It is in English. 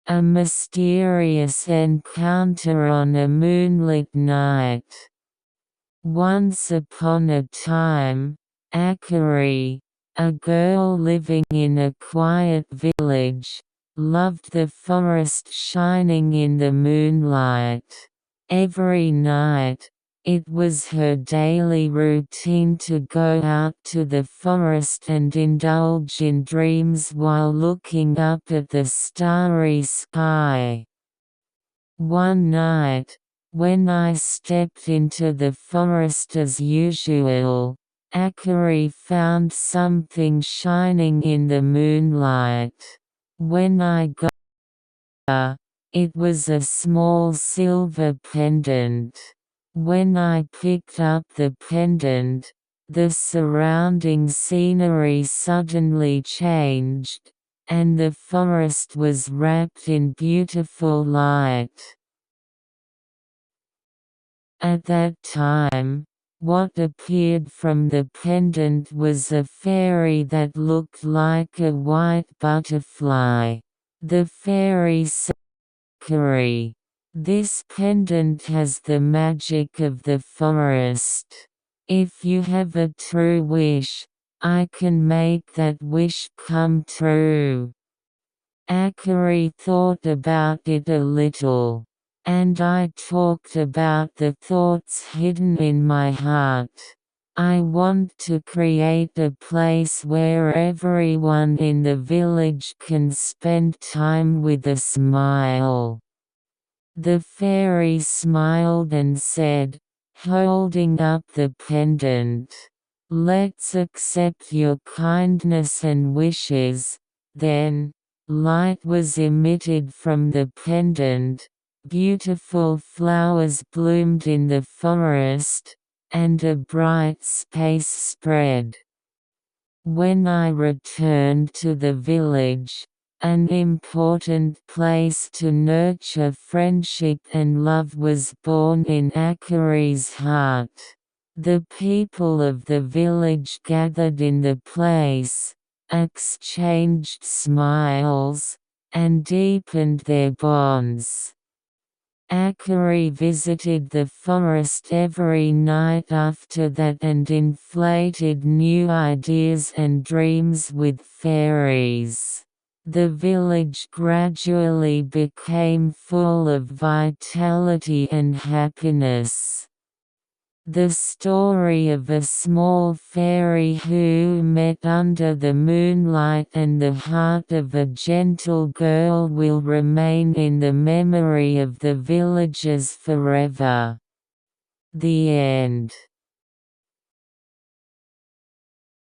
A mysterious encounter on a moonlit night. Once upon a time, Akari, a girl living in a quiet village, loved the forest shining in the moonlight. Every night, it was her daily routine to go out to the forest and indulge in dreams while looking up at the starry sky. One night, when I stepped into the forest as usual, Akari found something shining in the moonlight. When I got there, it was a small silver pendant. When I picked up the pendant, the surrounding scenery suddenly changed, and the forest was wrapped in beautiful light. At that time, what appeared from the pendant was a fairy that looked like a white butterfly. The fairy said, "Akari, this pendant has the magic of the forest. If you have a true wish, I can make that wish come true." Akari thought about it a little, and I talked about the thoughts hidden in my heart. I want to create a place where everyone in the village can spend time with a smile. The fairy smiled and said, holding up the pendant, "Let's accept your kindness and wishes." Then, light was emitted from the pendant, beautiful flowers bloomed in the forest, and a bright space spread. When I returned to the village, an important place to nurture friendship and love was born in Akari's heart. The people of the village gathered in the place, exchanged smiles, and deepened their bonds. Akari visited the forest every night after that and inflated new ideas and dreams with fairies. The village gradually became full of vitality and happiness. The story of a small fairy who met under the moonlight and the heart of a gentle girl will remain in the memory of the villagers forever. The end.